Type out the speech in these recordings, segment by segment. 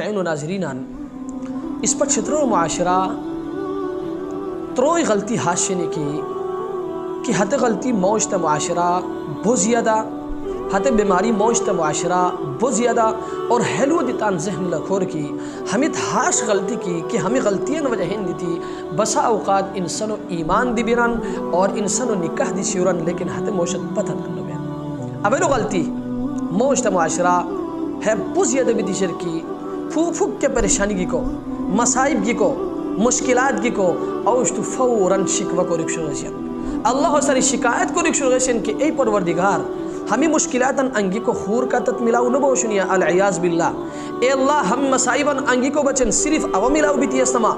سامعین و ناظرینان اس پر چھتر و معاشرہ تروئی غلطی حاشنے کی کہ ہت غلطی موجت معاشرہ بہت زیادہ ہت بیماری موجت معاشرہ بہت زیادہ اور ہیلو دیتان ذہن لکھور کی ہمیں ہاش غلطی کی کہ ہمیں غلطیاں وجہ ہند دیتی بسا اوقات انسان و ایمان دی بیران اور انسان و نکاح دی شیوران لیکن ہت موشت پتہ نہ بیان اویلو غلطی موجت معاشرہ ہے بہت زیادہ بھی دیشر کی پھوک کے پریشانی کی کو مصائب کی کو مشکلات کی کو اوشتو فوراً شکوہ کو رکشو غیشن اللہ ساری شکایت کو رکشو غیشن کہ اے پروردگار ہمیں مشکلاتاً انگی کو خور کا تتملاو نبوشنیا العیاذ باللہ اے اللہ ہم مصائباً انگی کو بچن صرف او ملاو بیتی استما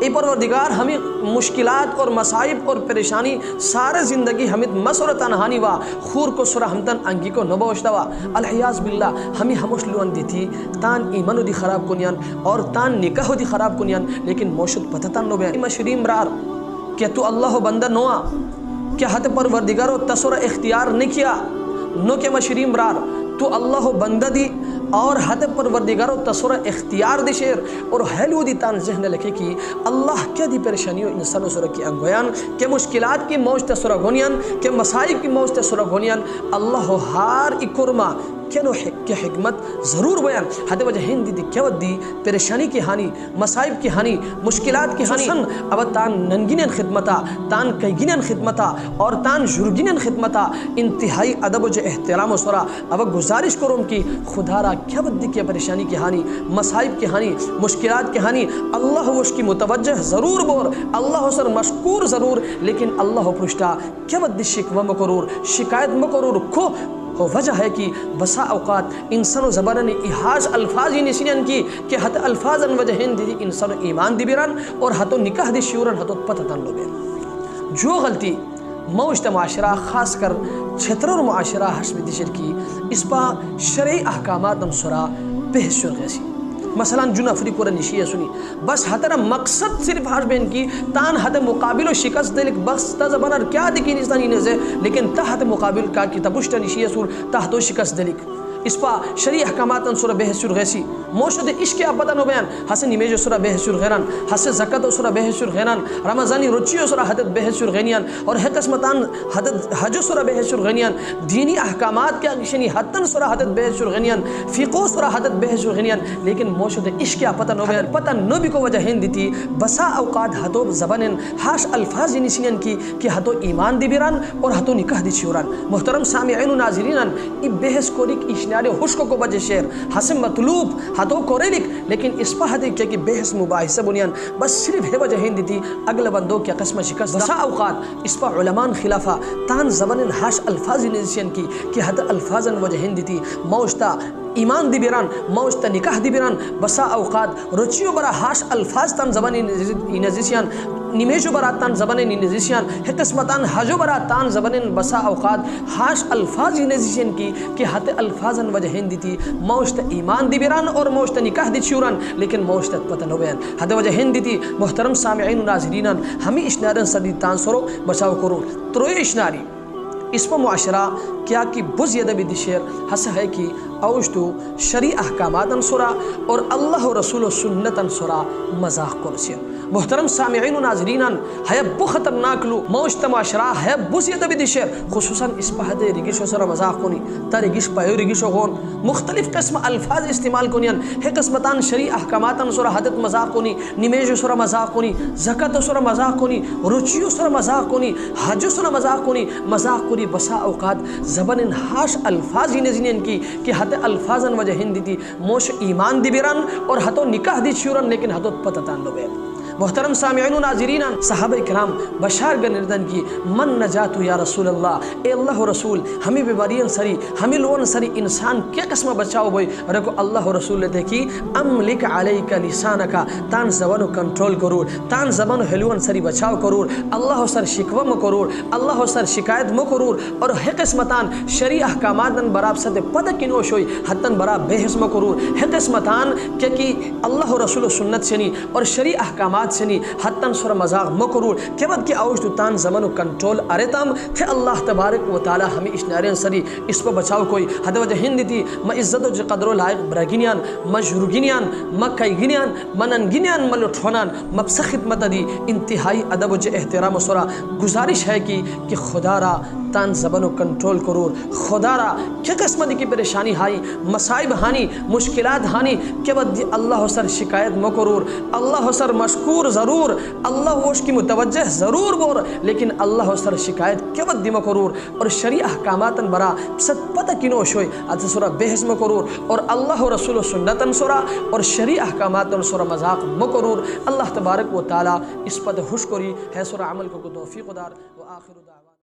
اے پروردگار ہمیں مشکلات اور مصائب اور پریشانی سارے زندگی ہمیں مسورتاً ہانی وا خور کو سورہ ہمتاً انگی کو نبوشتا وا العیاذ باللہ ہمیں ہموش لون دیتی تان ایمانو دی خراب کنیان اور تان نکاحو دی خراب کنیان لیکن موشد پتتاً نو بیان مشریم برار کیا تو اللہ بندہ نوا کیا حت پروردگارو تصور اختیار نکیا نو کہ مشریم برار تو اللہ بندہ دی اور حد پروردگارو تصور اختیار دی شیر اور حلو دی تان ذہن لکھے کی اللہ کیا دی پریشانیوں انسانوں سورہ کی انگویان کہ مشکلات کی موج تسورہ گونیان کہ مسائب کی موج تسورہ گونیان اللہ ہار اکرما کینو کہ حکمت ضرور بیان حد وجہ ہندی دی کیوت دی پریشانی کی ہانی مصائب کی ہانی مشکلات کی ہانی اب تان ننگینن خدمتا تان کئیگینن خدمتا اور تان جرگینن خدمتا انتہائی ادب و احترام و سورا اب گزارش کروں کی خدا را کیوت دی کی پریشانی کی ہانی مصائب کی ہانی مشکلات کی ہانی اللہ وش کی متوجہ ضرور بور اللہ سر مشکور ضرور لیکن اللہ پرشتا کیوت دی شکوہ مکرور شکایت مکرور کو وجہ ہے کہ بسا اوقات انسان و زبان نے احاج الفاظ ہی نشینیان کی کہ حت الفاظ ان وجہ ہند دی انسان و ایمان دی بیران اور حتو نکاح دی شیوران حتو پتتان لو بیران جو غلطی موجت معاشرہ خاص کر چھتر اور معاشرہ حسب دیشر کی اس پا شرعی احکامات انصرا بحث شرغیسی مثلا جن افری کو نشیہ سنی بس حتر مقصد صرف ہاش بین کی تان حت مقابل و شکست دلک بس تا زبانر کیا دکی نزدانی نزے لیکن تا حت مقابل کا کی تبشت نشیہ سور تحتو شکست دلک اس پا شریع احکامات انصرا بحث شرغیسی موشد عشق ابدا نو بیان حسن نمیج سورہ بحث شرغیران حسن زکات سورہ بحث شرغیران رمضانی رچی سورہ حدت بحث شرغینیان اور قسمتان حدت حج سورہ بحث شرغینیان دینی احکامات کیا شنی حتن سورہ حدت بحث شرغینیان فقہ سورہ حدت بحث شرغینیان لیکن موشد عشق پتہ نو بیان پتہ نو بھی کو وجہ ہند دیتی بسا اوقات حتو زبانن ہاش الفاظ نسینن کی کہ حتو ایمان دی بیران اور حتو نکاح دی شوران محترم سامعین و ناظرین ای بحث کوریک اشنارے حشک کو بجے شعر حسن مطلوب ہتو کورے لکھ لیکن اس پہ حدی کیا کہ بحث مباحثہ بنیان بس صرف ہے وجہ ہندی تھی اگل بندوں کیا قسم شکست بسا اوقات اس پہ علمان خلافہ تان زبان ہاش الفاظ نزیشن کی کہ حد الفاظ وجہ ہندی تھی موجتا ایمان دی بیران موجتا نکاح دی بیران بسا اوقات رچیو برا ہاش الفاظ تان زبانی نزیشن نمیشو برا تان زبانی نزیشن قسمتان حجو برا تان زبانی بسا اوقات ہاش الفاظ نزیشن کی کہ حد الفاظ وجہ ہندی تھی موجتا ایمان دی بیران اور موجتا نکاح دی چوران لیکن موجتا پتہ نو بیان حد وجہ ہندی تھی محترم سامعین و ناظرین ہمیں اشنارن صدی تان سرو بچاو کرو تروی اشناری اس پر معاشرہ کیا کی بز یدہ بھی دشیر حسہ ہے کہ اوشتو شریع احکامات انصرا اور اللہ و رسول و سنت انصرا مزاق کرسیر محترم سامعین و ناظرین ہے بو خطرناک لو موجت معاشرہ ہے بز یدہ بھی دشیر خصوصاً اس پہ حد رگیش و سر مزاق کنی تا رگیش پایو رگیش و غون مختلف قسم الفاظ استعمال کنین ہے قسمتان شریع احکامات انصرا حدت مزاق کنی نمیج و سر مزاق کنی زکات و سر مزاق کنی رچی و سر مزاق کنی حج و سر مزاق کنی مزاق کنی بسا اوقات زبان ہاش الفاظ ہی نزینین کی کہ حد الفاظن وجہ ہندی تھی موش ایمان دی بیران اور حتو نکاح دی چورن لیکن حتو پتتان لو بیان محترم سامعین و ناظرین صحابہ کرام بشار گنردن کی من نجاتو یا رسول اللہ اے اللہ رسول ہمیں بیماریاں سری ہمیں لون سری انسان کیا قسم بچاؤ بوئی رکو اللہ رسول لیتے کی املک علیک لسانکا تان زبانو کنٹرول کرور تان زبانو حلوان سری بچاؤ کرور اللہ سر شکوہ مکرور اللہ سر شکایت مکرور اور ہے قسمتان شریع احکاماتن براب صد پتہ کنوش ہوئی حتن براب بحث مکرور ہے قسمتان کہ اللہ رسول سنت سنی اور شریع احکامات بات سنی حتن سورہ مذاق مکرور کہ بد کی آوش تو تان زمن و کنٹرول ارتم تھے اللہ تبارک و تعالی ہمیں اشنارین سری اس پہ بچاؤ کوئی حد وجہ ہند تھی ما عزت و قدر و لائق برگینیان ما جرگینیان ما کئیگینیان ما ننگینیان ما لٹھونان ما بس خدمت دی انتہائی ادب و احترام و سورہ گزارش ہے کہ خدا را تان زبان و کنٹرول کرور خدا را کیا قسمت کی پریشانی ہائی مصائب ہانی مشکلات ہانی کہ بد اللہ سر شکایت مکرور اللہ سر مشکور ضرور اللہ وش کی متوجہ ضرور بور لیکن اللہ سر شکایت کہ بد دی مکرور اور شریع احکاماتن برا ست پتہ کنو شوئی ات سورہ بحث مکرور اور اللہ و رسول و سنتن سورہ اور شریع احکاماتن سورہ مذاق مکرور اللہ تبارک و تعالی اس پتہ خوش کری ہے سورہ عمل کو توفیق دار و آخر دعوانا